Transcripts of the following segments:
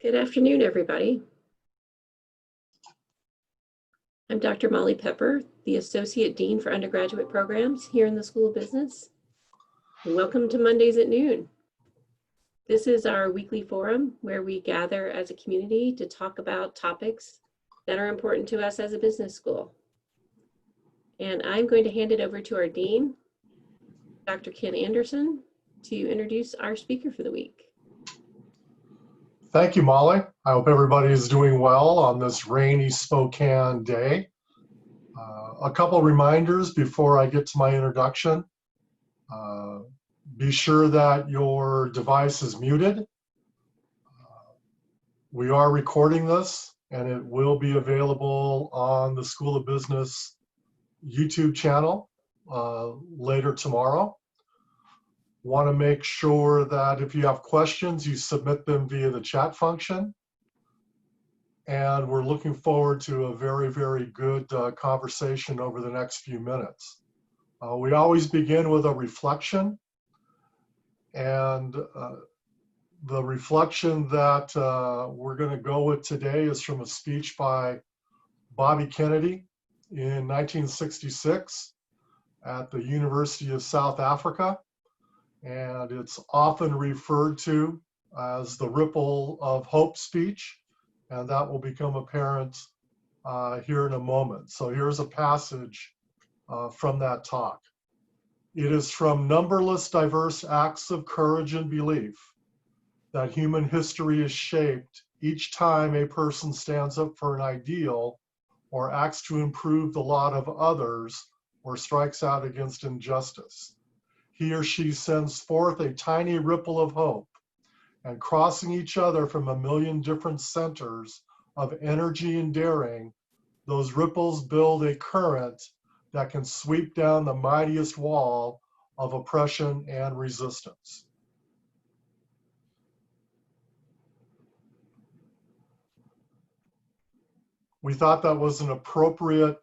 Good afternoon, everybody. I'm Dr. Molly Pepper, the Associate Dean for Undergraduate Programs here in the School of Business. Welcome to Mondays at Noon. This is our weekly forum where we gather as a community to talk about topics that are important to us as a business school. And I'm going to hand it over to our Dean, Dr. Ken Anderson, to introduce our speaker for the week. Thank you, Molly. I hope everybody is doing well on this rainy Spokane day. A couple reminders before I get to my introduction. Be sure that your device is muted. We are recording this and it will be available on the School of Business YouTube channel later tomorrow. Want to make sure that if you have questions, you submit them via the chat function. And we're looking forward to a very, very good conversation over the next few minutes. We always begin with a reflection. And the reflection that we're going to go with today is from a speech by Bobby Kennedy in 1966 at the University of South Africa. And it's often referred to as the Ripple of Hope speech, and that will become apparent here in a moment. So here's a passage from that talk. It is from numberless diverse acts of courage and belief that human history is shaped each time a person stands up for an ideal or acts to improve the lot of others or strikes out against injustice. He or she sends forth a tiny ripple of hope, and crossing each other from a million different centers of energy and daring, those ripples build a current that can sweep down the mightiest wall of oppression and resistance. We thought that was an appropriate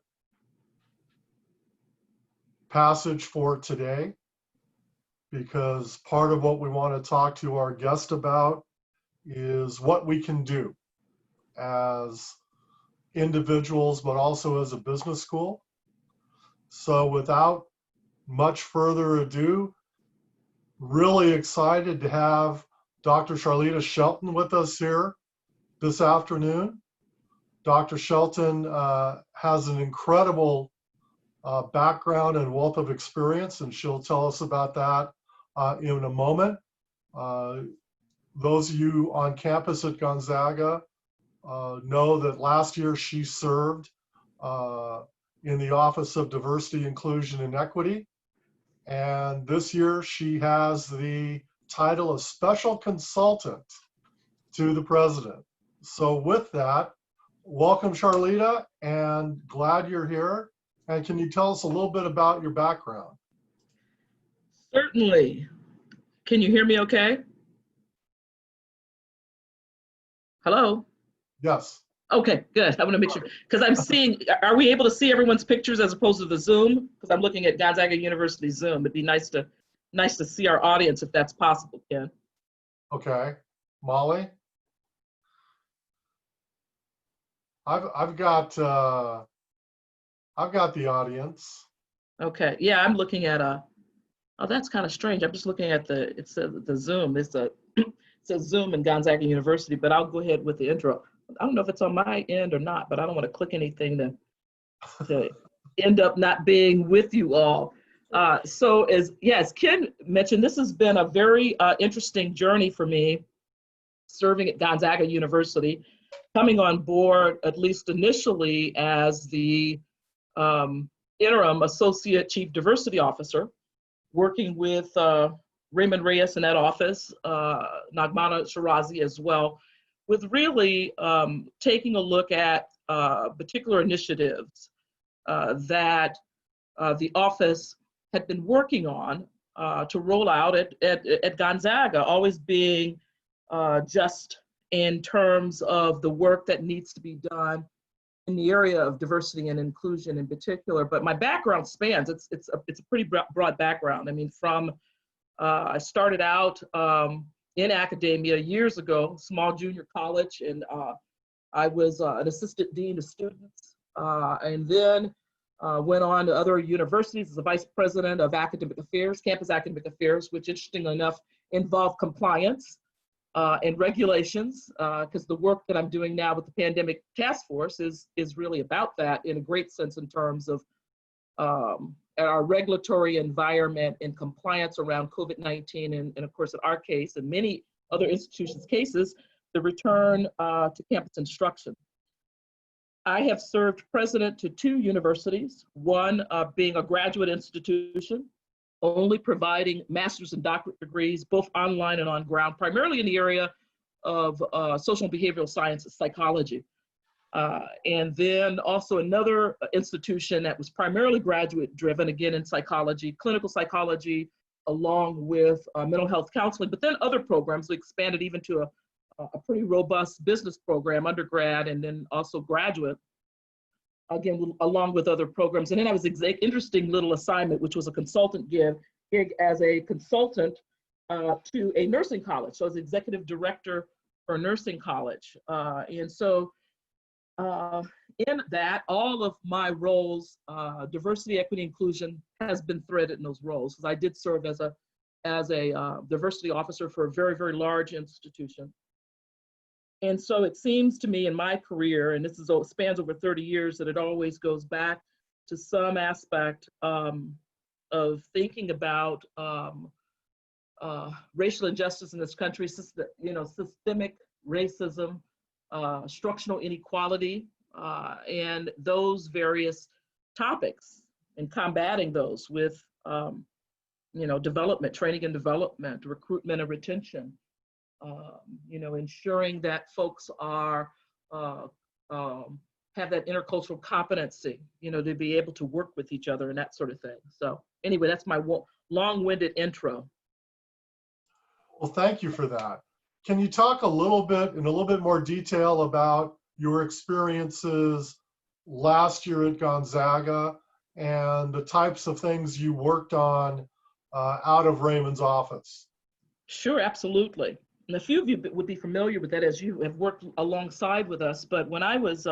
passage for today, because part of what we want to talk to our guest about is what we can do as individuals, but also as a business school. So without much further ado, really excited to have Dr. Charlita Shelton with us here this afternoon. Dr. Shelton has an incredible background and wealth of experience, and she'll tell us about that in a moment. Those of you on campus at Gonzaga know that last year she served in the Office of Diversity, Inclusion, and Equity. And this year she has the title of Special Consultant to the President. So with that, welcome Charlita, and glad you're here. And can you tell us a little bit about your background? Certainly. Can you hear me okay? Hello? Yes. Okay, good. I want to make sure, because I'm seeing, are we able to see everyone's pictures as opposed to the Zoom? Because I'm looking at Gonzaga University Zoom. It'd be nice to see our audience if that's possible, Ken. Okay. Molly? I've got the audience. Okay, yeah, I'm looking at oh, that's kind of strange. I'm just looking at the Zoom. It's a Zoom in Gonzaga University, but I'll go ahead with the intro. I don't know if it's on my end or not, but I don't want to click anything to end up not being with you all. So as Ken mentioned, this has been a very interesting journey for me, serving at Gonzaga University, coming on board at least initially as the interim Associate Chief Diversity Officer, working with Raymond Reyes in that office, Nagmana Shirazi as well, with really taking a look at particular initiatives that the office had been working on to roll out at Gonzaga, always being just in terms of the work that needs to be done in the area of diversity and inclusion in particular. But my background spans, it's a pretty broad background. I mean, from I started out in academia years ago, small junior college, and I was an assistant dean of students, and then went on to other universities as a vice president of academic affairs, campus academic affairs, which interestingly enough involved compliance and regulations, because the work that I'm doing now with the Pandemic Task Force is really about that in a great sense in terms of our regulatory environment and compliance around COVID-19, and of course in our case and many other institutions' cases, the return to campus instruction. I have served president to 2 universities, one being a graduate institution, only providing master's and doctorate degrees, both online and on ground, primarily in the area of social and behavioral sciences, psychology. And then also another institution that was primarily graduate driven, again in psychology, clinical psychology, along with mental health counseling, but then other programs. We expanded even to a pretty robust business program, undergrad, and then also graduate, again, along with other programs. And then I was interesting little assignment, which was a consultant gig as a consultant to a nursing college. So I was executive director for a nursing college. And so in that, all of my roles, diversity, equity, inclusion has been threaded in those roles, because I did serve as a diversity officer for a very, very large institution. And so it seems to me in my career, and this spans over 30 years, that it always goes back to some aspect of thinking about racial injustice in this country, systemic racism, structural inequality, and those various topics, and combating those with development, training and development, recruitment and retention, ensuring that folks are have that intercultural competency, to be able to work with each other and that sort of thing. So anyway, that's my long-winded intro. Well, thank you for that. Can you talk in a little bit more detail about your experiences last year at Gonzaga and the types of things you worked on out of Raymond's office? Sure, absolutely. And a few of you would be familiar with that as you have worked alongside with us. But when I was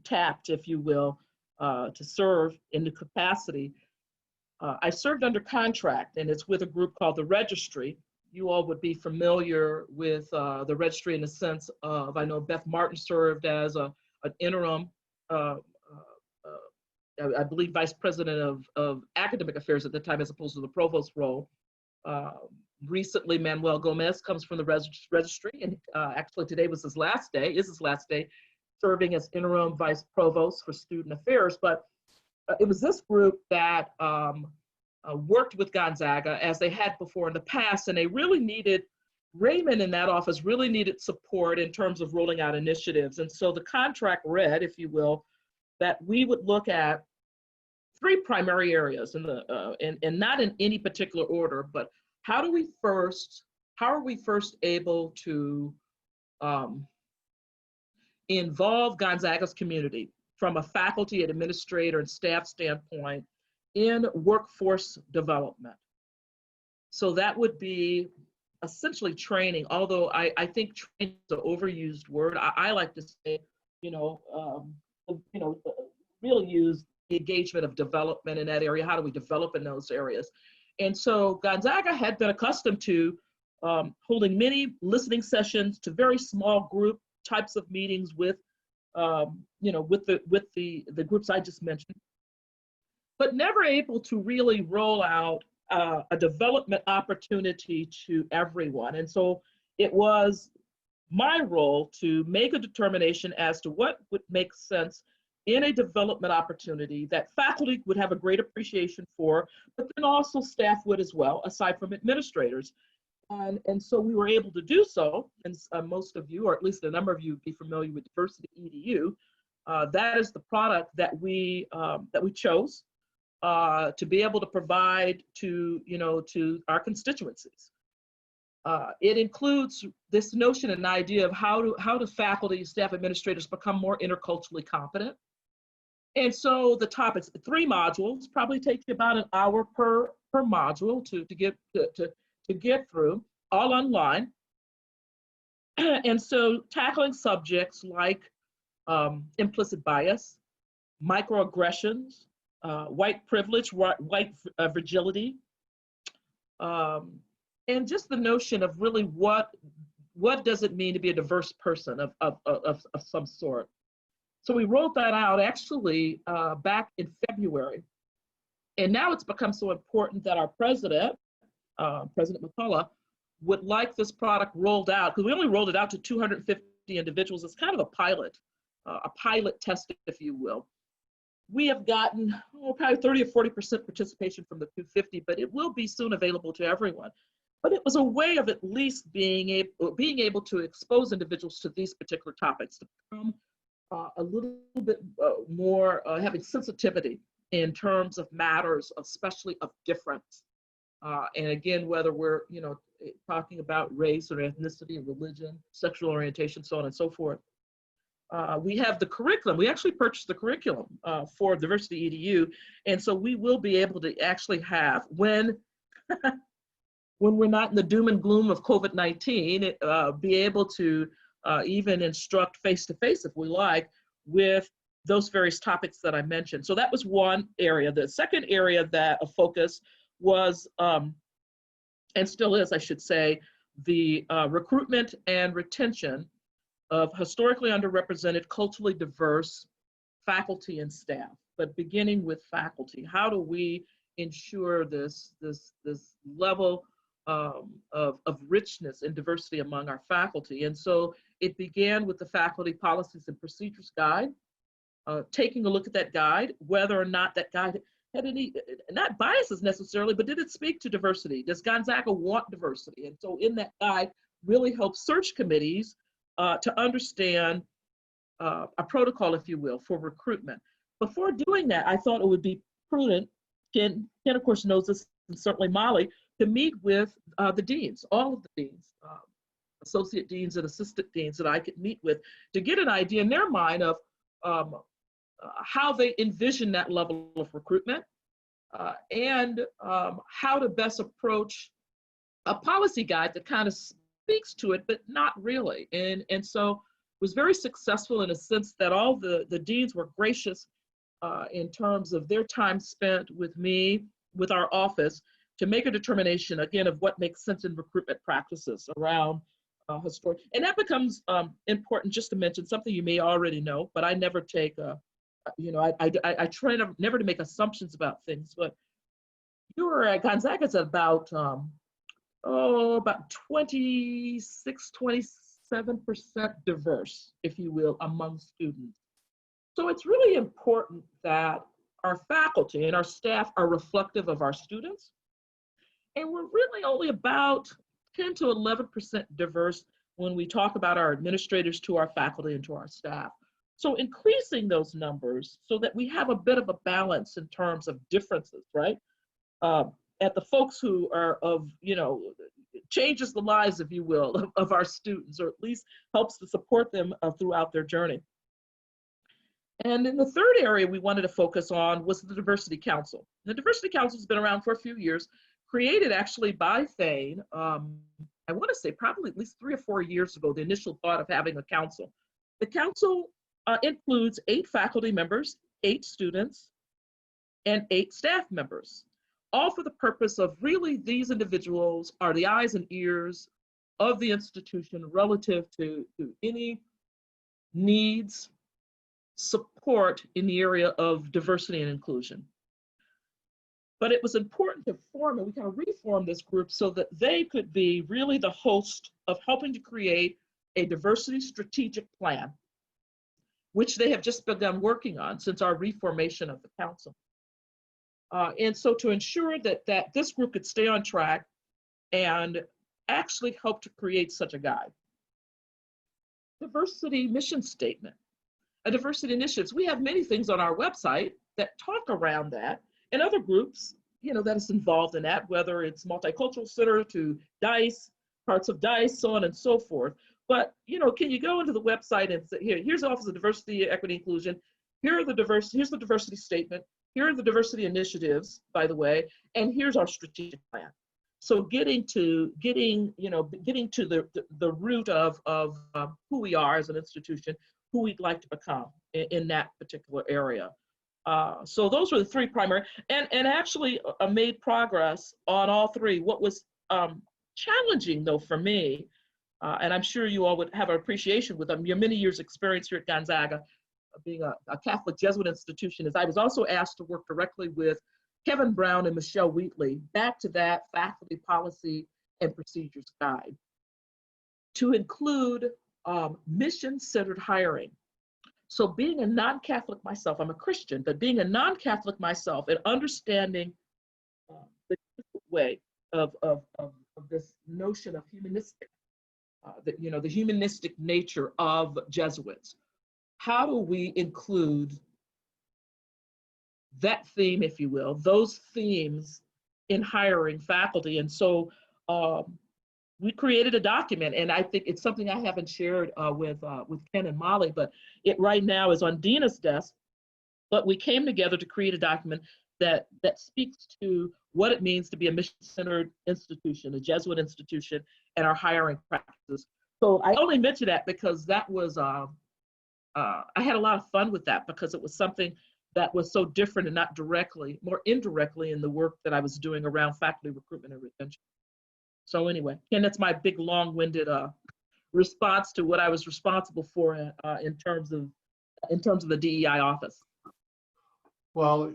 tapped, if you will, to serve in the capacity, I served under contract, and it's with a group called the Registry. You all would be familiar with the Registry in the sense of, I know Beth Martin served as an interim, I believe, vice president of academic affairs at the time, as opposed to the provost role. Recently, Manuel Gomez comes from the Registry, and actually today was his last day, serving as interim vice provost for student affairs. But it was this group that worked with Gonzaga as they had before in the past, and they really needed, Raymond in that office really needed support in terms of rolling out initiatives. And so the contract read, if you will, that we would look at 3 primary areas, and not in any particular order, but how are we first able to involve Gonzaga's community from a faculty and administrator and staff standpoint in workforce development. So that would be essentially training, although I think training is an overused word. I like to say, really use the engagement of development in that area. How do we develop in those areas? And so Gonzaga had been accustomed to holding many listening sessions to very small group types of meetings with, with the groups I just mentioned, but never able to really roll out a development opportunity to everyone. And so it was my role to make a determination as to what would make sense in a development opportunity that faculty would have a great appreciation for, but then also staff would as well, aside from administrators. And so we were able to do so, and most of you, or at least a number of you, be familiar with Diversity EDU. That is the product that we chose to be able to provide to our constituencies. It includes this notion and idea of how do faculty, staff, administrators become more interculturally competent. And so the topics, 3 modules, probably take you about an hour per module to to get through, all online. And so tackling subjects like implicit bias, microaggressions, white privilege, white fragility, and just the notion of really what does it mean to be a diverse person of some sort. So we rolled that out actually back in February. And now it's become so important that our president, President McCulloh, would like this product rolled out, because we only rolled it out to 250 individuals. It's kind of a pilot test, if you will. We have gotten probably 30 or 40% participation from the 250, but it will be soon available to everyone. But it was a way of at least being able to expose individuals to these particular topics, to become a little bit more having sensitivity in terms of matters, especially of difference. And again, whether we're talking about race or ethnicity, religion, sexual orientation, so on and so forth. We have the curriculum. We actually purchased the curriculum for Diversity EDU, and so we will be able to actually have, when we're not in the doom and gloom of COVID-19, be able to even instruct face-to-face, if we like, with those various topics that I mentioned. So that was one area. The second area of focus was, and still is, I should say, the recruitment and retention of historically underrepresented, culturally diverse faculty and staff. But beginning with faculty, how do we ensure this level of richness and diversity among our faculty? And so it began with the Faculty Policies and Procedures Guide, taking a look at that guide, whether or not that guide had any, not biases necessarily, but did it speak to diversity? Does Gonzaga want diversity? And so in that guide really helps search committees to understand a protocol, if you will, for recruitment. Before doing that, I thought it would be prudent, Ken of course knows this, and certainly Molly, to meet with the deans, all of the deans, associate deans and assistant deans that I could meet with, to get an idea in their mind of how they envision that level of recruitment and how to best approach a policy guide that kind of speaks to it, but not really. And so was very successful in a sense that all the deans were gracious in terms of their time spent with me, with our office, to make a determination, again, of what makes sense in recruitment practices around historic. And that becomes important, just to mention something you may already know, but I never take, I try never to make assumptions about things, but you were at Gonzaga's at about 26, 27% diverse, if you will, among students. So it's really important that our faculty and our staff are reflective of our students. And we're really only about 10 to 11% diverse when we talk about our administrators to our faculty and to our staff. So increasing those numbers so that we have a bit of a balance in terms of differences, right? At the folks who are changes the lives, if you will, of our students, or at least helps to support them throughout their journey. And then the third area we wanted to focus on was the Diversity Council. The Diversity Council has been around for a few years, created actually by Thane, I want to say probably at least 3 or 4 years ago, the initial thought of having a council. The council includes 8 faculty members, 8 students, and 8 staff members, all for the purpose of really these individuals are the eyes and ears of the institution relative to any needs, support in the area of diversity and inclusion. But it was important to form, and we kind of reformed this group so that they could be really the host of helping to create a diversity strategic plan, which they have just begun working on since our reformation of the council. And so to ensure that this group could stay on track and actually help to create such a guide. Diversity mission statement, a diversity initiatives. We have many things on our website that talk around that, and other groups, that is involved in that, whether it's Multicultural Center to DICE, parts of DICE, so on and so forth. But, can you go into the website and say, here's the Office of Diversity, Equity, Inclusion, here's the diversity statement, here are the diversity initiatives, by the way, and here's our strategic plan. So getting to the root of who we are as an institution, who we'd like to become in that particular area. So those were the three primary, and actually made progress on all three. What was challenging though for me, and I'm sure you all would have an appreciation with your many years experience here at Gonzaga, being a Catholic Jesuit institution, is I was also asked to work directly with Kevin Brown and Michelle Wheatley, back to that faculty policy and procedures guide, to include mission-centered hiring. So being a non-Catholic myself, I'm a Christian, but being a non-Catholic myself and understanding the way of this notion of humanistic, the humanistic nature of Jesuits. How do we include that theme, if you will, those themes in hiring faculty? And so we created a document, and I think it's something I haven't shared with Ken and Molly, but it right now is on Dina's desk. But we came together to create a document that speaks to what it means to be a mission-centered institution, a Jesuit institution, and our hiring practices. So I only mention that because that was, I had a lot of fun with that, because it was something that was so different and not directly, more indirectly in the work that I was doing around faculty recruitment and retention. So anyway, Ken, that's my big long-winded response to what I was responsible for in terms of the DEI office. Well,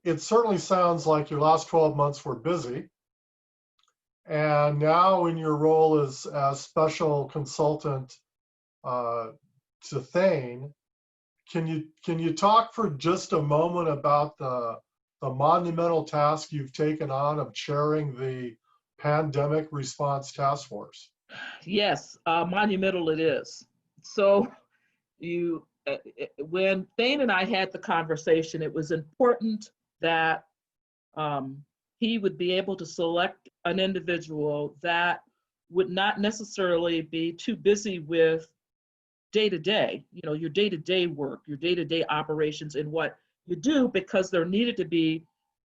it certainly sounds like your last 12 months were busy. And now in your role as special consultant to Thane, can you talk for just a moment about the monumental task you've taken on of chairing the Pandemic Response Task Force? Yes, monumental it is. So when Thane and I had the conversation, it was important that he would be able to select an individual that would not necessarily be too busy with day-to-day, your day-to-day work, your day-to-day operations and what you do, because there needed to be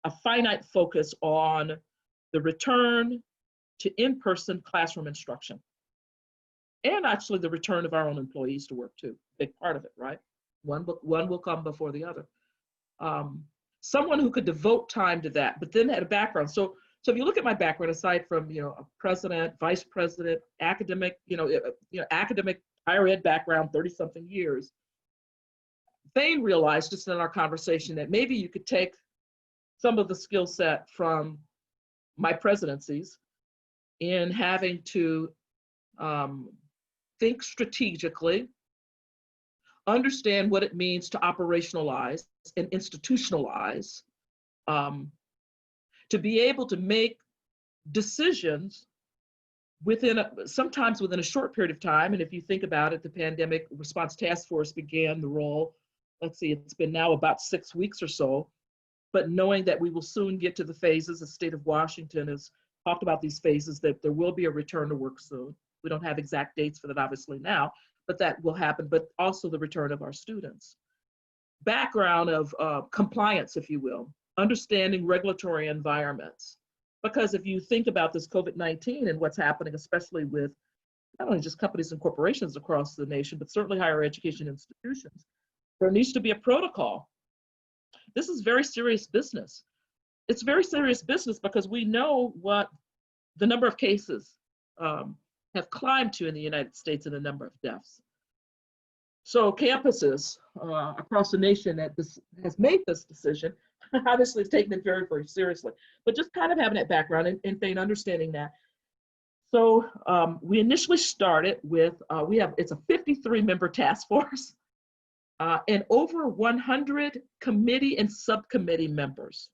a finite focus on the return to in-person classroom instruction. And actually the return of our own employees to work too, big part of it, right? One will come before the other. Someone who could devote time to that, but then had a background. So if you look at my background, aside from a president, vice president, academic, academic higher ed background, 30-something years, Thane realized just in our conversation that maybe you could take some of the skill set from my presidencies in having to think strategically, understand what it means to operationalize and institutionalize, to be able to make decisions sometimes within a short period of time. And if you think about it, the Pandemic Response Task Force began the role, let's see, it's been now about 6 weeks or so, but knowing that we will soon get to the phases, the state of Washington has talked about these phases, that there will be a return to work soon. We don't have exact dates for that obviously now, but that will happen, but also the return of our students. Background of compliance, if you will, understanding regulatory environments. Because if you think about this COVID-19 and what's happening, especially with not only just companies and corporations across the nation, but certainly higher education institutions, there needs to be a protocol. This is very serious business. It's very serious business because we know what the number of cases have climbed to in the United States and the number of deaths. So campuses across the nation that has made this decision obviously have taken it very, very seriously. But just kind of having that background and Thane understanding that. So we initially started with, it's a 53-member task force and over 100 committee and subcommittee members.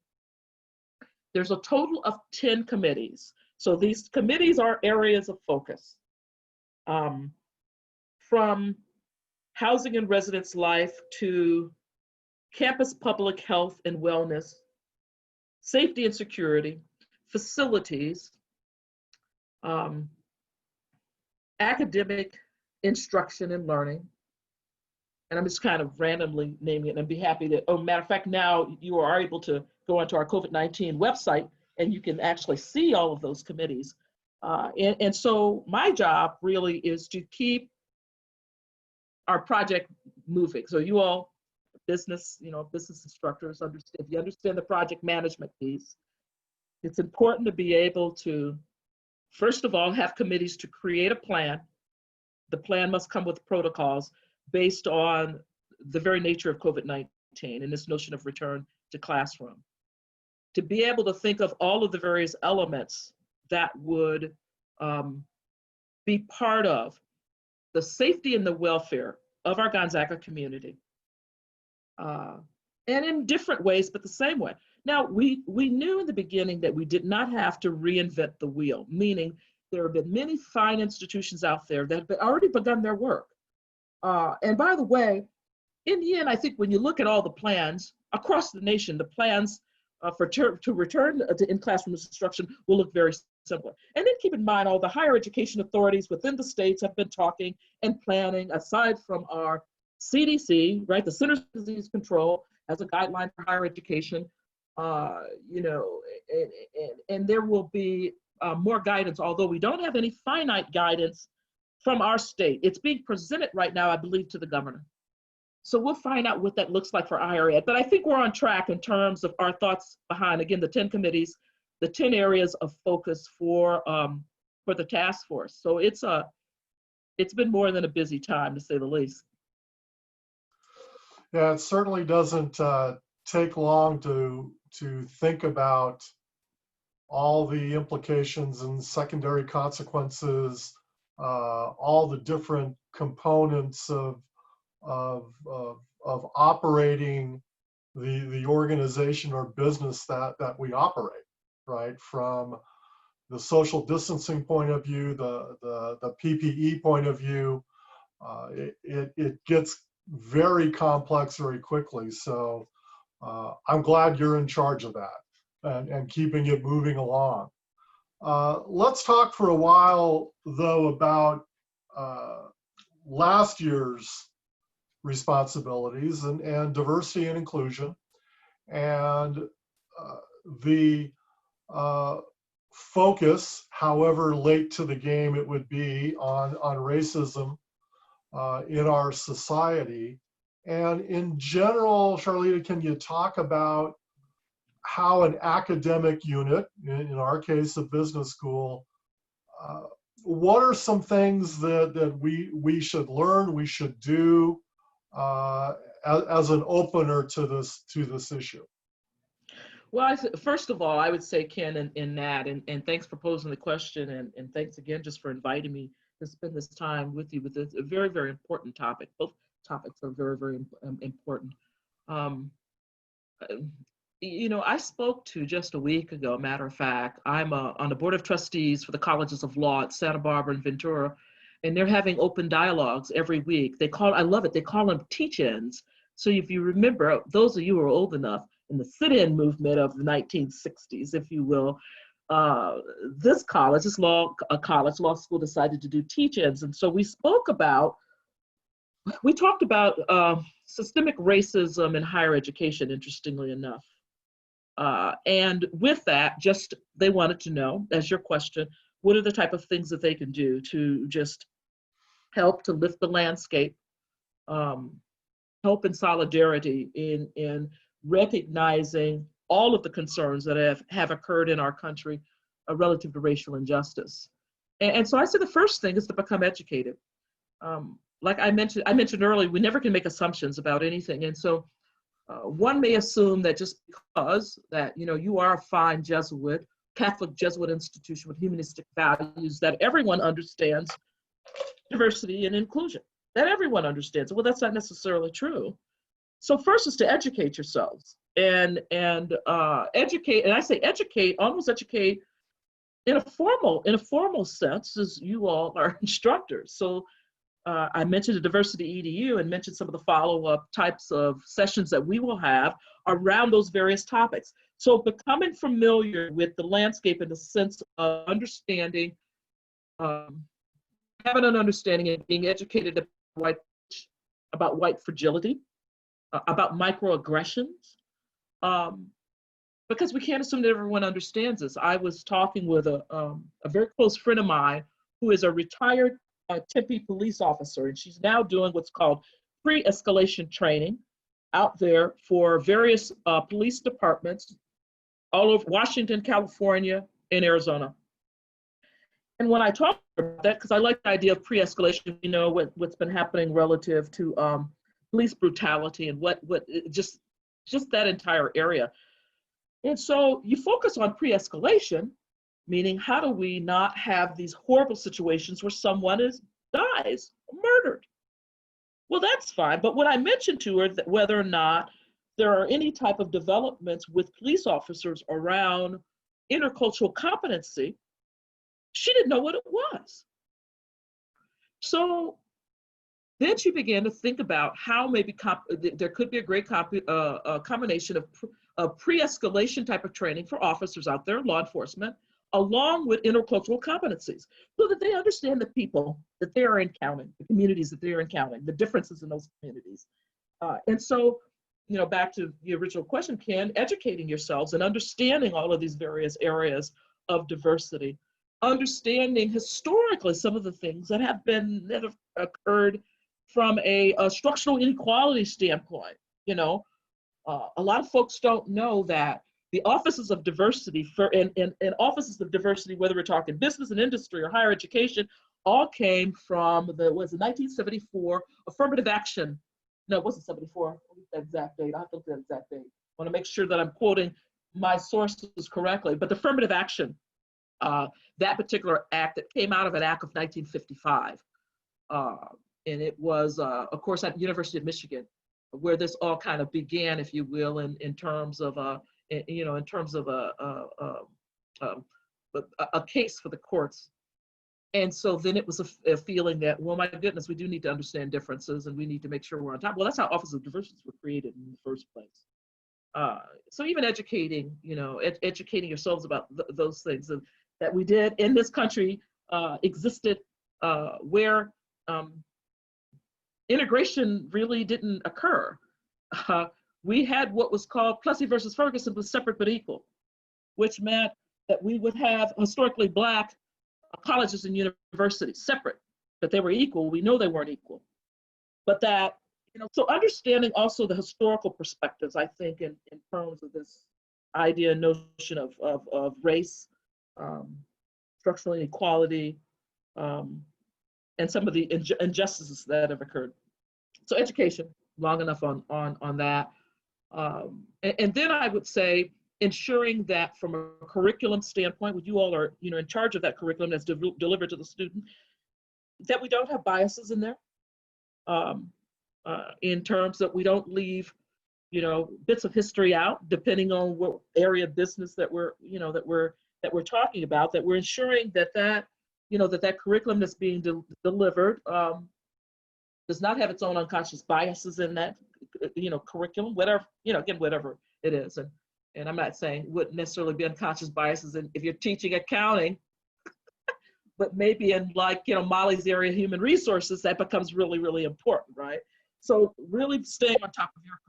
There's a total of 10 committees. So these committees are areas of focus. From housing and residence life to campus public health and wellness, safety and security, facilities, academic instruction and learning. And I'm just kind of randomly naming it, and I'd be happy that, matter of fact, now you are able to go onto our COVID-19 website and you can actually see all of those committees. And so my job really is to keep our project moving. So you all, business instructors, understand, if you understand the project management piece, it's important to be able to, first of all, have committees to create a plan. The plan must come with protocols based on the very nature of COVID-19 and this notion of return to classroom. To be able to think of all of the various elements that would be part of the safety and the welfare of our Gonzaga community. And in different ways, but the same way. Now, we knew in the beginning that we did not have to reinvent the wheel, meaning there have been many fine institutions out there that have already begun their work. And by the way, in the end, I think when you look at all the plans across the nation, the plans to return to in-classroom instruction will look very similar. And then keep in mind, all the higher education authorities within the states have been talking and planning, aside from our CDC, right, the Centers for Disease Control as a guideline for higher education, and there will be more guidance, although we don't have any finite guidance from our state. It's being presented right now, I believe, to the governor. So we'll find out what that looks like for higher ed. But I think we're on track in terms of our thoughts behind, again, the 10 committees, the 10 areas of focus for the task force. So it's been more than a busy time, to say the least. Yeah, it certainly doesn't take long to think about all the implications and secondary consequences, all the different components of operating the organization or business that we operate, right? From the social distancing point of view, the PPE point of view, it gets very complex very quickly. So I'm glad you're in charge of that and keeping it moving along. Let's talk for a while, though, about last year's responsibilities and diversity and inclusion, and the focus, however late to the game it would be, on racism in our society. And in general, Charlita, can you talk about how an academic unit, in our case, a business school, what are some things that we should learn, we should do as an opener to this issue? Well, first of all, I would say, Ken and Nat, and thanks for posing the question, and thanks again just for inviting me to spend this time with you with this a very, very important topic. Both topics are very, very important. I spoke to just a week ago, matter of fact, I'm on the board of trustees for the colleges of law at Santa Barbara and Ventura, and they're having open dialogues every week. I love it, they call them teach-ins. So if you remember, those of you who are old enough, in the sit-in movement of the 1960s, if you will, this law school decided to do teach-ins. And so we talked about systemic racism in higher education, interestingly enough. And with that, they wanted to know, as your question, what are the type of things that they can do to just help to lift the landscape, help in solidarity in recognizing all of the concerns that have occurred in our country relative to racial injustice. And so I said the first thing is to become educated. Like I mentioned earlier, we never can make assumptions about anything. And so one may assume that just because that you are a fine Jesuit, Catholic Jesuit institution with humanistic values, that everyone understands diversity and inclusion, that everyone understands it. Well, that's not necessarily true. So first is to educate yourselves and educate, and I say educate, almost educate in a formal sense, as you all are instructors. So I mentioned the diversity EDU and mentioned some of the follow-up types of sessions that we will have around those various topics. So becoming familiar with the landscape in the sense of understanding, having an understanding and being educated about white fragility, about microaggressions, because we can't assume that everyone understands this. I was talking with a very close friend of mine who is a retired Tempe police officer, and she's now doing what's called pre-escalation training out there for various police departments all over Washington, California, and Arizona. And when I talk about that, because I like the idea of pre-escalation, you know, what's been happening relative to police brutality and what just that entire area. And so you focus on pre-escalation, meaning how do we not have these horrible situations where someone dies, murdered? Well, that's fine. But when I mentioned to her that whether or not there are any type of developments with police officers around intercultural competency, she didn't know what it was. So then she began to think about how maybe there could be a great combination of pre-escalation type of training for officers out there, law enforcement, along with intercultural competencies, so that they understand the people that they are encountering, the communities that they are encountering, the differences in those communities. And so, you know, back to the original question, Ken, educating yourselves and understanding all of these various areas of diversity, understanding historically some of the things that have occurred from a structural inequality standpoint. You know, a lot of folks don't know that the offices of diversity and offices of diversity, whether we're talking business and industry or higher education, all came from the 1974 affirmative action. No, it wasn't 74. The exact date. I have to look at the exact date. I want to make sure that I'm quoting my sources correctly. But the affirmative action, that particular act that came out of an act of 1955. And it was, of course, at the University of Michigan, where this all kind of began, if you will, in terms of, you know, in terms of a case for the courts. And so then it was a feeling that, well, my goodness, we do need to understand differences and we need to make sure we're on top. Well, that's how offices of diversity were created in the first place. So even educating, you know, educating yourselves about those things that we did in this country existed where integration really didn't occur. We had what was called Plessy versus Ferguson, was separate but equal, which meant that we would have historically Black colleges and universities separate, but they were equal. We know they weren't equal, but that, you know, so understanding also the historical perspectives, I think, in terms of this idea and notion of race, structural inequality, and some of the injustices that have occurred. So education, long enough on that. And then I would say ensuring that from a curriculum standpoint, when you all are, you know, in charge of that curriculum that's delivered to the student, that we don't have biases in there, in terms that we don't leave, you know, bits of history out, depending on what area of business that we're, you know, that we're talking about, that we're ensuring that you know, that curriculum that's being delivered does not have its own unconscious biases in that, you know, curriculum, whatever, you know, again, whatever it is. And I'm not saying wouldn't necessarily be unconscious biases if you're teaching accounting, but maybe in, like, you know, Molly's area of human resources, that becomes really, really important, right? So really staying on top of your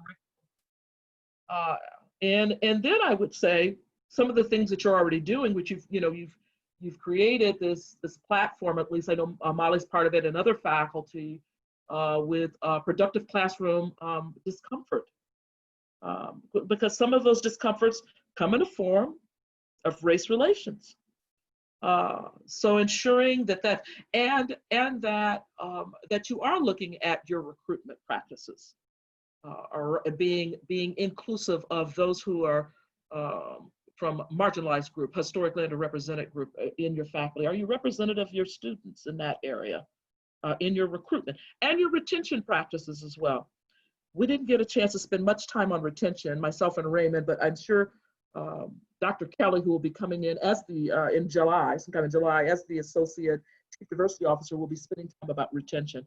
curriculum. And then I would say some of the things that you're already doing, which you've created this platform, at least I know Molly's part of it, and other faculty, with productive classroom discomfort. Because some of those discomforts come in the form of race relations. So ensuring that you are looking at your recruitment practices, or being inclusive of those who are from marginalized group, historically underrepresented group in your faculty. Are you representative of your students in that area, in your recruitment and your retention practices as well? We didn't get a chance to spend much time on retention, myself and Raymond, but I'm sure Dr. Kelly, who will be coming in as the in July, sometime in July, as the Associate Chief Diversity Officer, will be spending time about retention.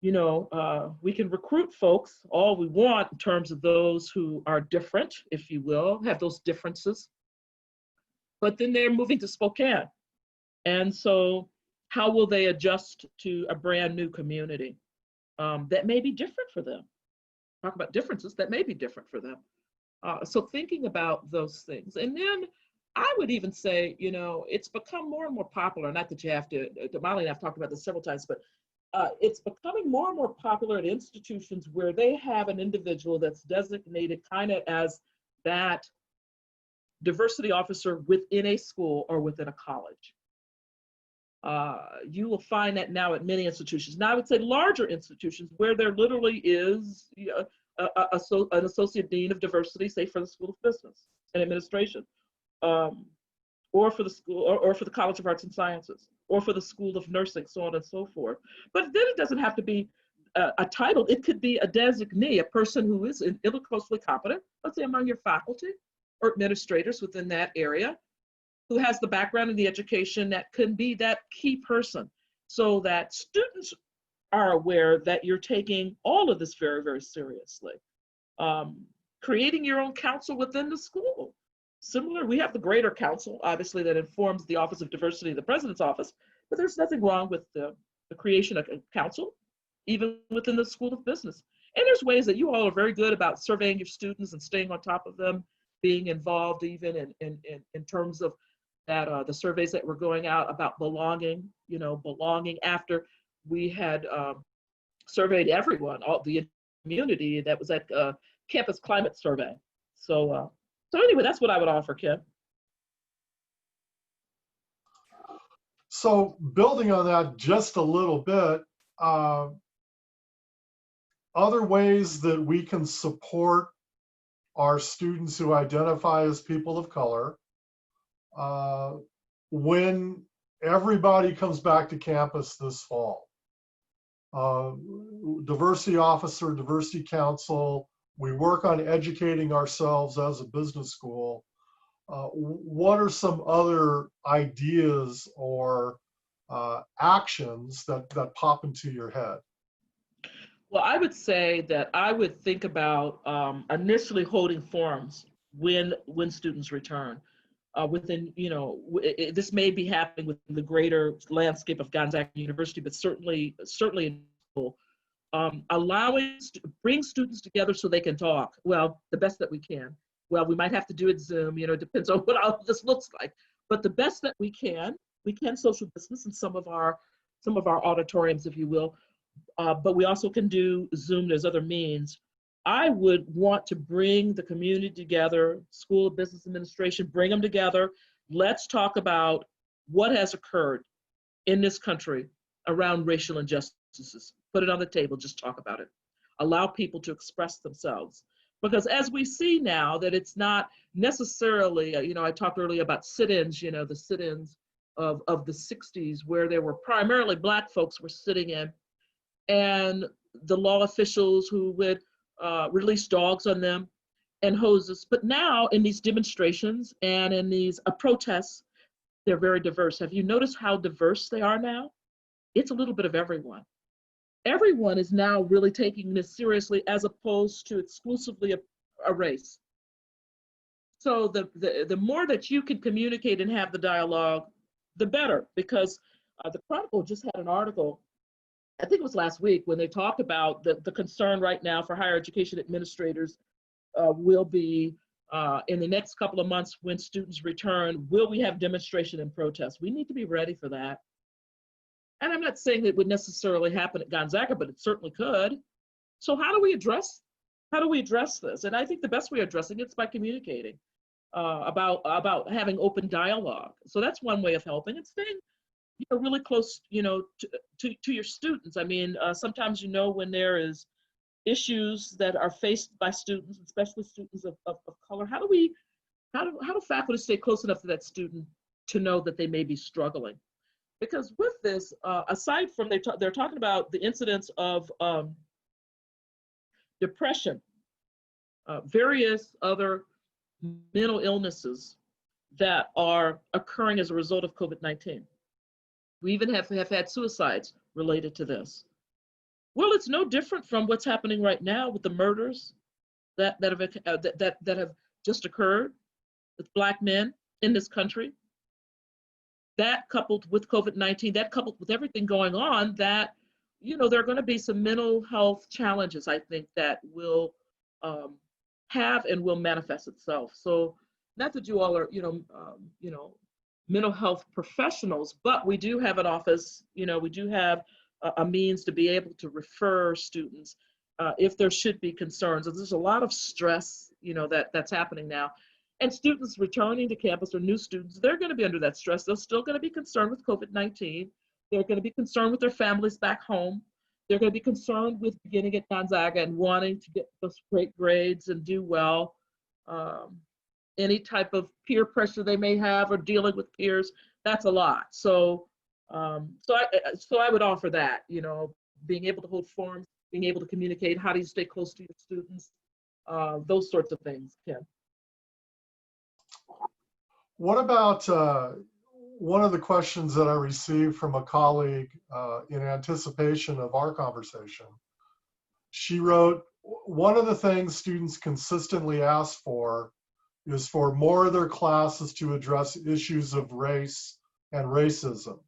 You know, we can recruit folks all we want in terms of those who are different, if you will, have those differences, but then they're moving to Spokane. And so how will they adjust to a brand new community that may be different for them? Talk about differences that may be different for them. So thinking about those things. And then I would even say, it's become more and more popular, not that you have to, Molly and I've talked about this several times, but it's becoming more and more popular at institutions where they have an individual that's designated kind of as that diversity officer within a school or within a college. You will find that now at many institutions. Now I would say larger institutions where there literally is an associate dean of diversity, say for the School of Business and Administration, or for the school, or for the College of Arts and Sciences, or for the School of Nursing, so on and so forth. But then it doesn't have to be a title. It could be a designee, a person who is interculturally competent, let's say among your faculty or administrators within that area, who has the background and the education that can be that key person, so that students are aware that you're taking all of this very, very seriously. Creating your own council within the school. Similar, we have the greater council, obviously, that informs the Office of Diversity, the President's office, but there's nothing wrong with the creation of a council, even within the School of Business. And there's ways that you all are very good about surveying your students and staying on top of them, being involved even in terms of that, the surveys that were going out about belonging, belonging after we had surveyed everyone, all the community that was at campus climate survey. So anyway, that's what I would offer, Kim. So building on that just a little bit, other ways that we can support our students who identify as people of color, when everybody comes back to campus this fall. Diversity officer, diversity council, we work on educating ourselves as a business school. What are some other ideas or actions that pop into your head? Well, I would say that I would think about initially holding forums when students return. Within, this may be happening within the greater landscape of Gonzaga University, but certainly in school. Bring students together so they can talk. Well, the best that we can. Well, we might have to do it Zoom, it depends on what all of this looks like. But the best that we can social distance in some of our auditoriums, if you will. But we also can do Zoom, there's other means. I would want to bring the community together, School of Business Administration, bring them together. Let's talk about what has occurred in this country around racial injustices. Put it on the table, just talk about it. Allow people to express themselves. Because as we see now that it's not necessarily, I talked earlier about sit-ins, the sit-ins of the 60s where there were primarily Black folks were sitting in, and the law officials who would release dogs on them and hoses. But now in these demonstrations and in these protests, they're very diverse. Have you noticed how diverse they are now? It's a little bit of everyone. Everyone is now really taking this seriously as opposed to exclusively a race. So the more that you can communicate and have the dialogue, the better, because the Chronicle just had an article, I think it was last week, when they talked about the concern right now for higher education administrators will be in the next couple of months when students return, will we have demonstration and protest? We need to be ready for that. And I'm not saying it would necessarily happen at Gonzaga, but it certainly could. So how do we address this? And I think the best way of addressing it is by communicating about having open dialogue. So that's one way of helping, and staying really close, to your students. I mean, sometimes when there is issues that are faced by students, especially students of color, how do faculty stay close enough to that student to know that they may be struggling? Because with this, aside from they're talking about the incidence of depression, various other mental illnesses that are occurring as a result of COVID-19. We even have had suicides related to this. Well, it's no different from what's happening right now with the murders that have just occurred with Black men in this country. That coupled with COVID-19, that coupled with everything going on, that there are going to be some mental health challenges, I think, that will have and will manifest itself. So not that you all are, mental health professionals, but we do have an office, we do have a means to be able to refer students if there should be concerns. There's a lot of stress, that's happening now. And students returning to campus or new students, they're going to be under that stress. They're still going to be concerned with COVID-19. They're going to be concerned with their families back home. They're going to be concerned with beginning at Gonzaga and wanting to get those great grades and do well. Any type of peer pressure they may have or dealing with peers, that's a lot. So I would offer that, being able to hold forums, being able to communicate, how do you stay close to your students, those sorts of things, Ken. What about one of the questions that I received from a colleague in anticipation of our conversation? She wrote, one of the things students consistently ask for is for more of their classes to address issues of race and racism.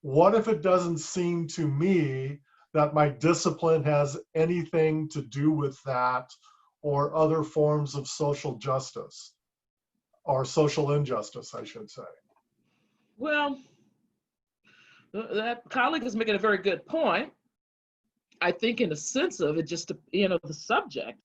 What if it doesn't seem to me that my discipline has anything to do with that or other forms of social justice? Or social injustice, I should say. Well, that colleague is making a very good point. I think in the sense of it, just, the subject,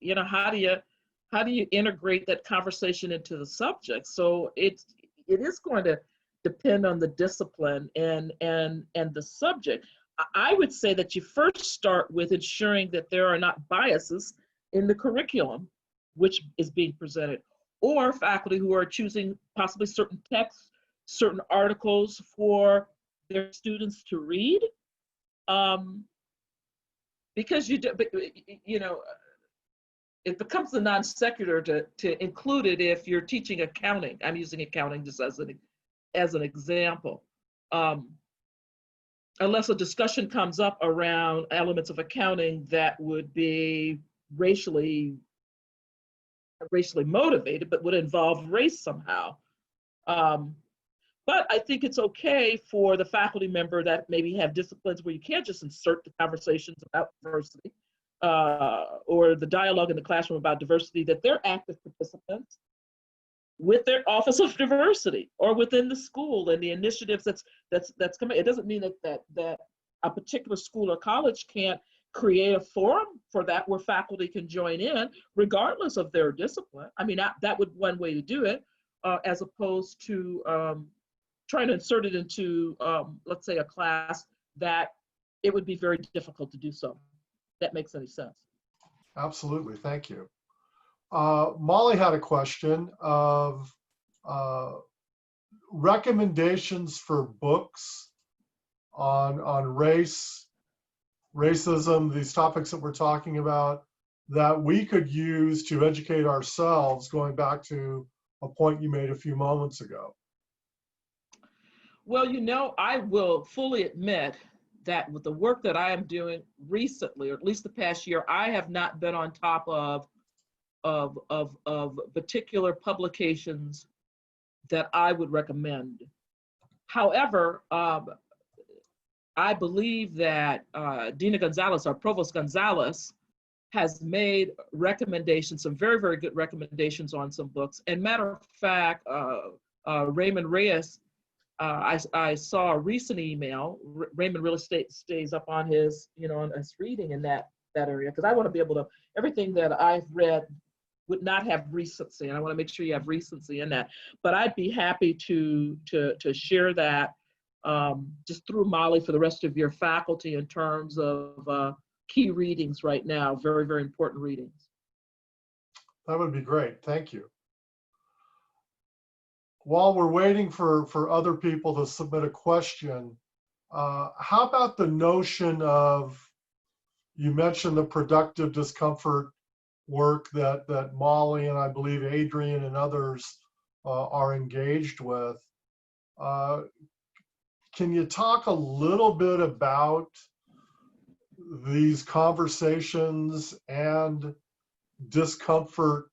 how do you integrate that conversation into the subject? So it is going to depend on the discipline and the subject. I would say that you first start with ensuring that there are not biases in the curriculum which is being presented, or faculty who are choosing possibly certain texts, certain articles for their students to read. Because it becomes a non sequitur to include it if you're teaching accounting. I'm using accounting just as an example. Unless a discussion comes up around elements of accounting that would be racially motivated, but would involve race somehow. But I think it's okay for the faculty member that maybe have disciplines where you can't just insert the conversations about diversity or the dialogue in the classroom about diversity, that they're active participants with their Office of Diversity or within the school and the initiatives that's coming. It doesn't mean that a particular school or college can't create a forum for that where faculty can join in regardless of their discipline. I mean, that would one way to do it, as opposed to trying to insert it into, let's say, a class that it would be very difficult to do so. That makes any sense. Absolutely, thank you. Molly had a question of recommendations for books on race, racism, these topics that we're talking about, that we could use to educate ourselves, going back to a point you made a few moments ago. Well, I will fully admit that with the work that I am doing recently, or at least the past year, I have not been on top of particular publications that I would recommend. However, I believe that Dina Gonzalez, or Provost Gonzalez, has made recommendations, some very, very good recommendations on some books. And matter of fact, Raymond Reyes, I saw a recent email. Raymond really stays up on his, on his reading in that area, because I want to be able to, everything that I've read would not have recency, and I want to make sure you have recency in that. But I'd be happy to share that just through Molly for the rest of your faculty in terms of key readings right now, very, very important readings. That would be great, thank you. While we're waiting for other people to submit a question, how about the notion of, you mentioned the productive discomfort work that Molly and I believe Adrian and others are engaged with. Can you talk a little bit about these conversations and discomfort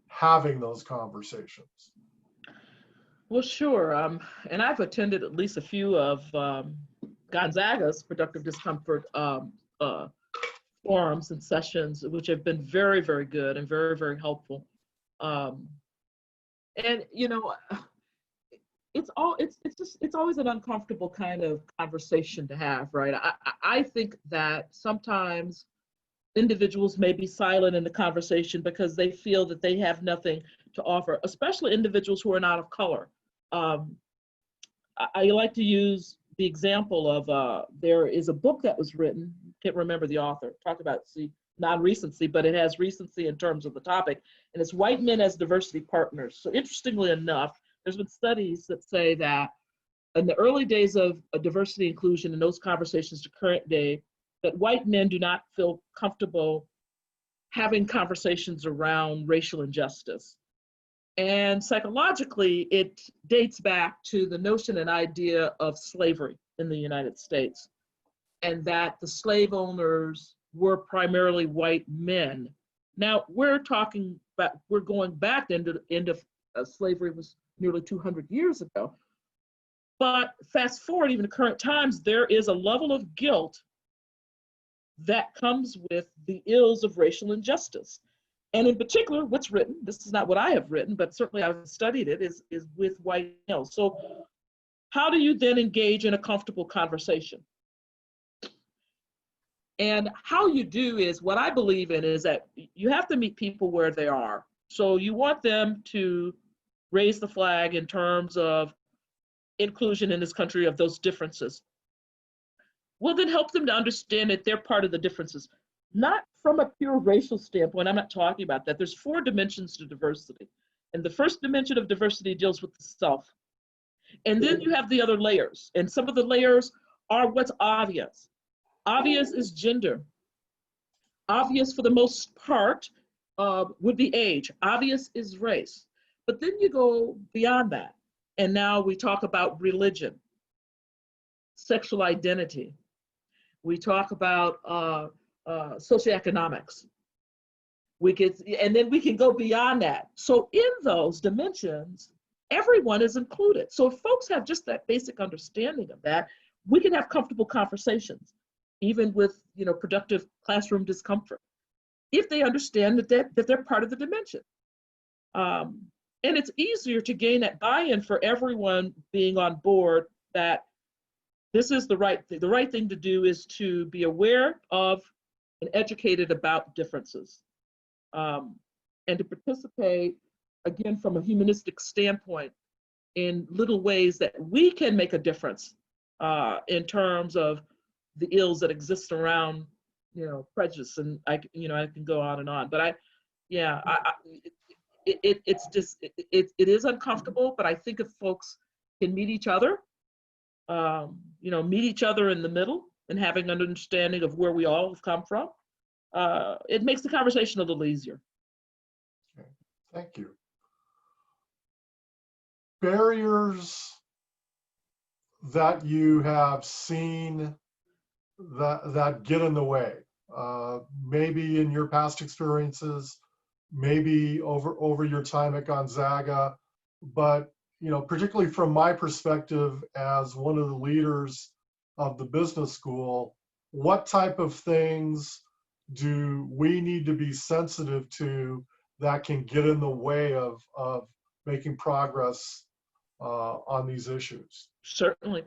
having those conversations? Well, sure. And I've attended at least a few of Gonzaga's productive discomfort forums and sessions, which have been very, very good and very, very helpful. And you know, it's always an uncomfortable kind of conversation to have, right? I think that sometimes individuals may be silent in the conversation because they feel that they have nothing to offer, especially individuals who are not of color. I like to use the example of there is a book that was written, can't remember the author, talked about non-recency, but it has recency in terms of the topic, and it's White Men as Diversity Partners. So interestingly enough, there's been studies that say that in the early days of diversity inclusion and those conversations to current day, that white men do not feel comfortable having conversations around racial injustice. And psychologically, it dates back to the notion and idea of slavery in the United States, and that the slave owners were primarily white men. Now, we're going back into the end of slavery was nearly 200 years ago. But fast forward even to current times, there is a level of guilt that comes with the ills of racial injustice. And in particular, what's written, this is not what I have written, but certainly I've studied it, is with white males. So how do you then engage in a comfortable conversation? And how you do is, what I believe in is that you have to meet people where they are. So you want them to raise the flag in terms of inclusion in this country of those differences. Well, then help them to understand that they're part of the differences. Not from a pure racial standpoint, I'm not talking about that. There's 4 dimensions to diversity. And the first dimension of diversity deals with the self. And then you have the other layers. And some of the layers are what's obvious. Obvious is gender. Obvious for the most part would be age. Obvious is race. But then you go beyond that. And now we talk about religion, sexual identity. We talk about socioeconomics. And then we can go beyond that. So in those dimensions, everyone is included. So if folks have just that basic understanding of that, we can have comfortable conversations, even with productive classroom discomfort, if they understand that they're part of the dimension. And it's easier to gain that buy-in for everyone being on board that this is the right thing. The right thing to do is to be aware of and educated about differences, and to participate, again, from a humanistic standpoint, in little ways that we can make a difference in terms of the ills that exist around, prejudice, and I can go on and on. But it is uncomfortable. But I think if folks can meet each other, meet each other in the middle and having an understanding of where we all have come from, it makes the conversation a little easier. Okay. Thank you. Barriers that you have seen that get in the way, maybe in your past experiences, maybe over your time at Gonzaga, but particularly from my perspective as one of the leaders of the business school, what type of things do we need to be sensitive to that can get in the way of making progress on these issues? Certainly.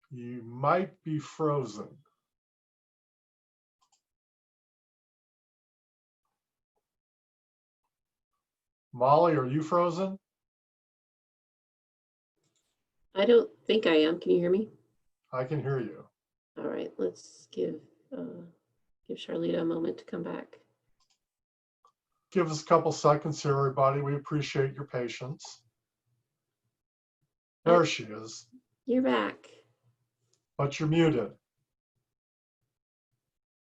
You might be frozen. Molly, are you frozen? I don't think I am. Can you hear me? I can hear you. All right, let's give Charlita a moment to come back. Give us a couple seconds here, everybody. We appreciate your patience. There she is. You're back. But you're muted.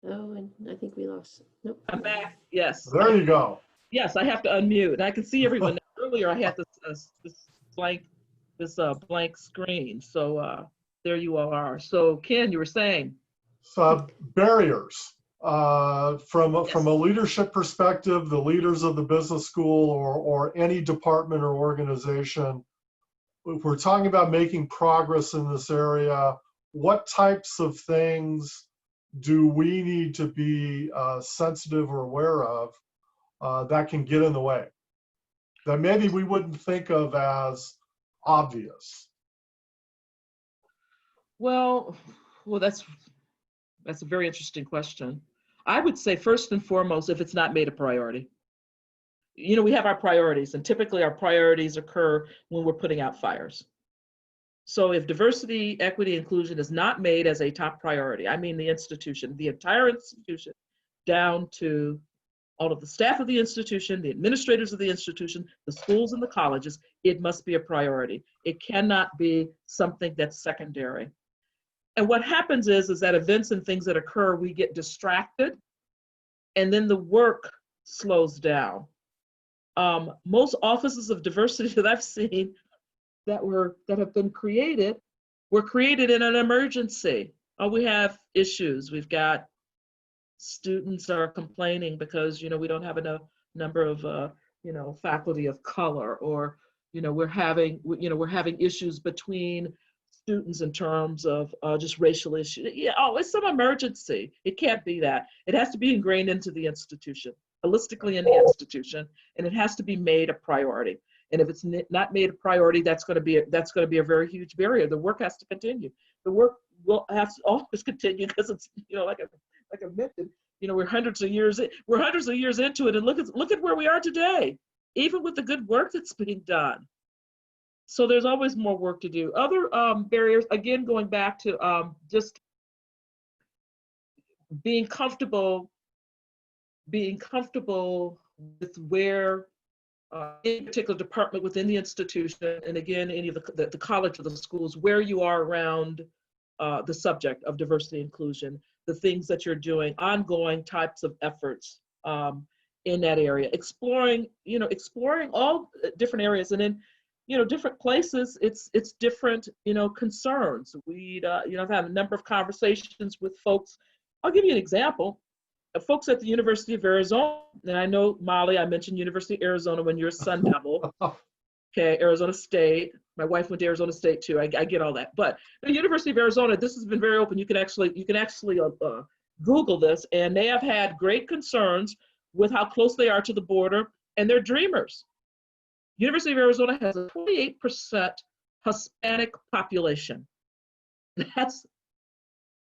Oh, and I think we lost. Nope. I'm back. Yes. There you go. Yes, I have to unmute. I can see everyone. Earlier, I had this blank screen. So there you all are. So Ken, you were saying. So barriers. from a leadership perspective, the leaders of the business school or any department or organization, if we're talking about making progress in this area, what types of things do we need to be sensitive or aware of that can get in the way, that maybe we wouldn't think of as obvious? Well, that's a very interesting question. I would say first and foremost, if it's not made a priority. You know, we have our priorities, and typically our priorities occur when we're putting out fires. So if diversity, equity, inclusion is not made as a top priority, I mean the institution, the entire institution, down to all of the staff of the institution, the administrators of the institution, the schools and the colleges, it must be a priority. It cannot be something that's secondary. And what happens is that events and things that occur, we get distracted, and then the work slows down. Most offices of diversity that I've seen that have been created were created in an emergency. We have issues. We've got students are complaining because, you know, we don't have enough number of, you know, faculty of color, or, you know, we're having issues between students in terms of just racial issues. Yeah, it's some emergency. It can't be that. It has to be ingrained into the institution, holistically in the institution, and it has to be made a priority. And if it's not made a priority, that's going to be a very huge barrier. The work has to continue. The work will have to always continue because it's, you know, like I mentioned, you know, we're hundreds of years into it, and look at where we are today, even with the good work that's being done. So there's always more work to do. Other barriers, again, going back to just being comfortable with where any particular department within the institution, and again, any of the college or the schools, where you are around the subject of diversity inclusion, the things that you're doing, ongoing types of efforts in that area, exploring all different areas, and then, you know, different places, it's different, you know, concerns. You know, I've had a number of conversations with folks. I'll give you an example. Folks at the University of Arizona, and I know, Molly, I mentioned University of Arizona when you're a Sun Devil. Okay, Arizona State. My wife went to Arizona State too. I get all that. But the University of Arizona, this has been very open. You can actually Google this, and they have had great concerns with how close they are to the border, and they're dreamers. University of Arizona has a 28% Hispanic population. That's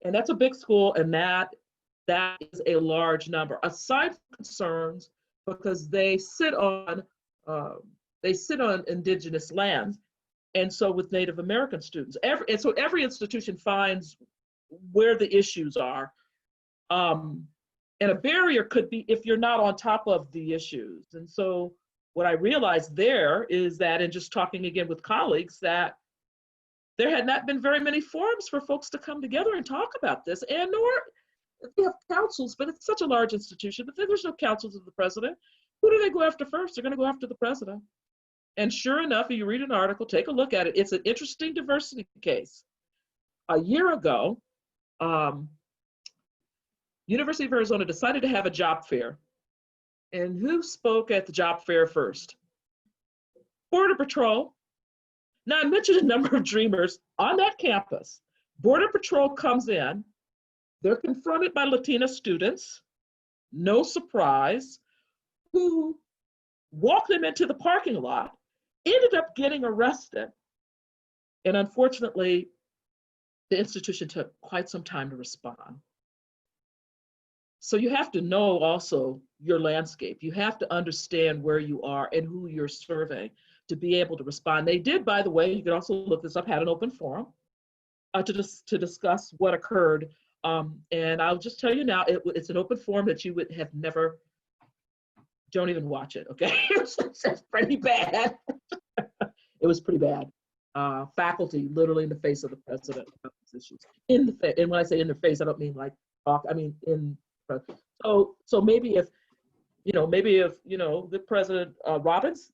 a big school, and that is a large number. Aside from concerns, because they sit on indigenous lands, and so with Native American students, every institution finds where the issues are, and a barrier could be if you're not on top of the issues. And so what I realized there is that, in just talking again with colleagues, that there had not been very many forums for folks to come together and talk about this, and nor we have councils, but it's such a large institution, but then there's no councils of the president. Who do they go after first? They're going to go after the president. And sure enough, if you read an article, take a look at it. It's an interesting diversity case. A year ago, University of Arizona decided to have a job fair. And who spoke at the job fair first? Border Patrol. Now, I mentioned a number of dreamers on that campus. Border Patrol comes in. They're confronted by Latina students, no surprise, who walked them into the parking lot, ended up getting arrested. And unfortunately, the institution took quite some time to respond. So you have to know also your landscape. You have to understand where you are and who you're serving to be able to respond. They did, by the way, you can also look this up, had an open forum to discuss what occurred. And I'll just tell you now, it's an open forum that you would have never, don't even watch it, okay? It's pretty bad. It was pretty bad. Faculty literally in the face of the president about these issues. And when I say in the face, I don't mean like talk, I mean in, so maybe if the President Robbins,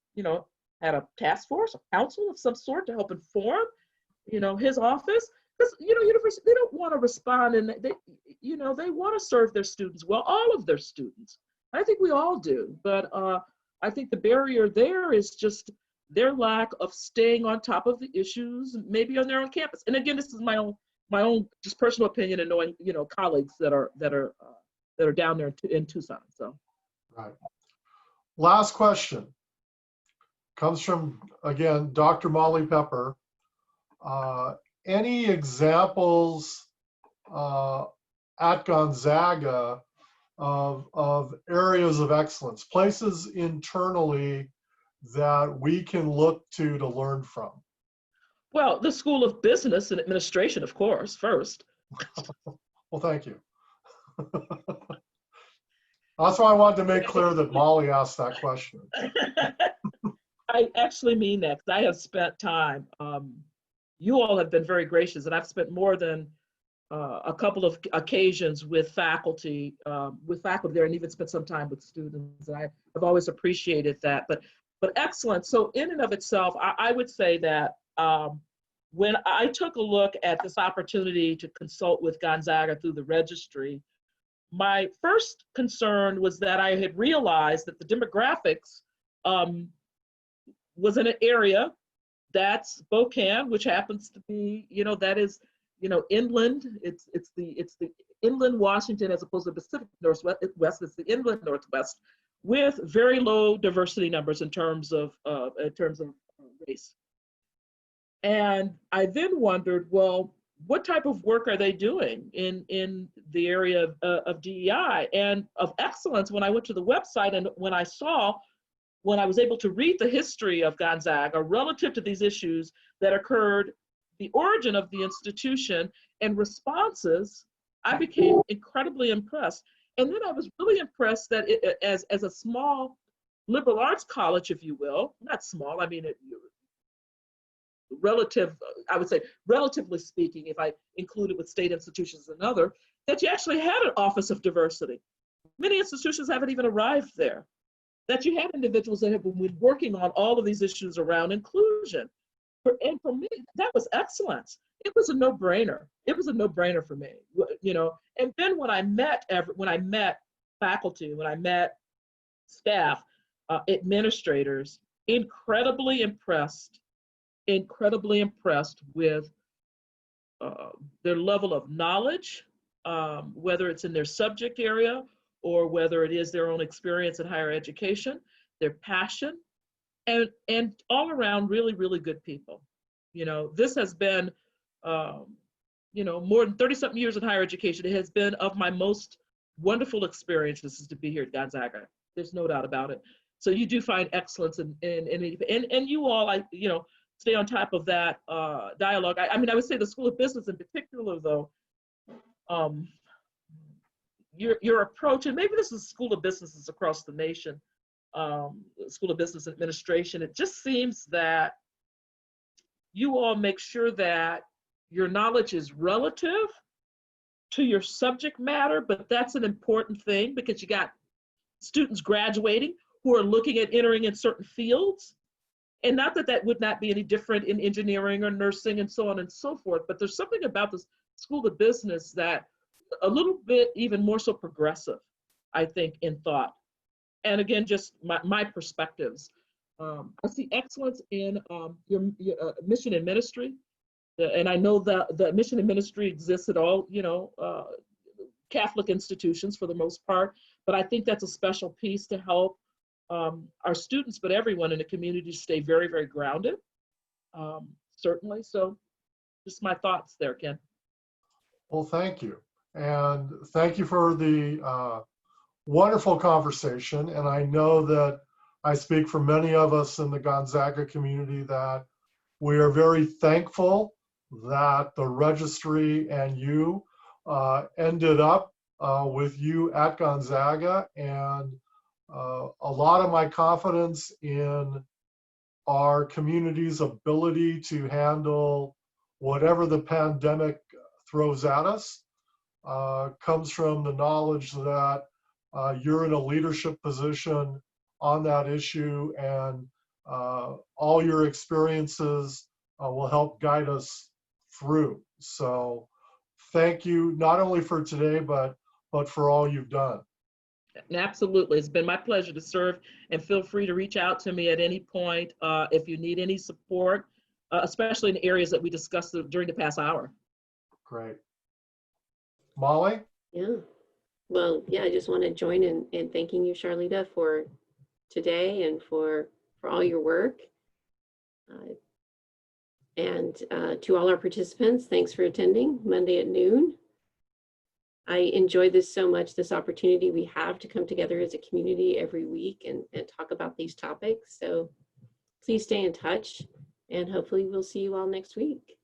had a task force, a council of some sort to help inform, his office, because, university, they don't want to respond, and you know, they want to serve their students well, all of their students. I think we all do, but I think the barrier there is just their lack of staying on top of the issues, maybe on their own campus. And again, this is my own just personal opinion, and knowing, you know, colleagues that are down there in Tucson. So, Right. Last question comes from, again, Dr. Molly Pepper. Any examples at Gonzaga of areas of excellence, places internally that we can look to learn from? well, the School of Business and Administration, of course, first. Well, thank you. That's why I wanted to make clear that Molly asked that question. I actually mean that, 'cause I have spent time, you all have been very gracious, and I've spent more than a couple of occasions with faculty there, and even spent some time with students. And I've always appreciated that. But excellent. So in and of itself, I would say that when I took a look at this opportunity to consult with Gonzaga through the registry, my first concern was that I had realized that the demographics was in an area that's Spokane, which happens to be, you know, that is, you know, inland. It's the inland Washington as opposed to the Pacific Northwest. It's the inland Northwest with very low diversity numbers in terms of race. And I then wondered, well, what type of work are they doing in the area of DEI and of excellence? When I went to the website and when I was able to read the history of Gonzaga relative to these issues that occurred, the origin of the institution and responses, I became incredibly impressed. And then I was really impressed that as a small liberal arts college, if you will, not small, I mean, I would say relatively speaking, if I included with state institutions and other, that you actually had an office of diversity. Many institutions haven't even arrived there. That you had individuals that have been working on all of these issues around inclusion. And for me, that was excellence. It was a no-brainer. It was a no-brainer for me, you know. And then when I met faculty, when I met staff, administrators, incredibly impressed with their level of knowledge, whether it's in their subject area or whether it is their own experience in higher education, their passion, and all around really, really good people. You know, this has been, you know, more than 30-something years in higher education. It has been of my most wonderful experiences to be here at Gonzaga. There's no doubt about it. So you do find excellence in you all, you know, stay on top of that dialogue. I mean, I would say the School of Business in particular, though, your approach, and maybe this is School of Businesses across the nation, School of Business Administration, it just seems that you all make sure that your knowledge is relative to your subject matter, but that's an important thing because you got students graduating who are looking at entering in certain fields. And not that that would not be any different in engineering or nursing and so on and so forth, but there's something about the School of Business that a little bit even more so progressive, I think, in thought. And again, just my perspectives. I see excellence in your mission and ministry. And I know that the mission and ministry exists at all, you know, Catholic institutions for the most part, but I think that's a special piece to help our students, but everyone in the community stay very, very grounded, certainly. So just my thoughts there, Ken. Well, thank you. And thank you for the wonderful conversation. And I know that I speak for many of us in the Gonzaga community that we are very thankful that the registry and you ended up with you at Gonzaga. And a lot of my confidence in our community's ability to handle whatever the pandemic throws at us comes from the knowledge that you're in a leadership position on that issue, and all your experiences will help guide us through. So thank you not only for today, but for all you've done. Absolutely. It's been my pleasure to serve, and feel free to reach out to me at any point if you need any support, especially in the areas that we discussed during the past hour. Great. Molly? Yeah. Well, yeah, I just want to join in thanking you, Charlita, for today and for all your work. And to all our participants, thanks for attending Monday at noon. I enjoy this so much, this opportunity we have to come together as a community every week and talk about these topics. So please stay in touch, and hopefully we'll see you all next week.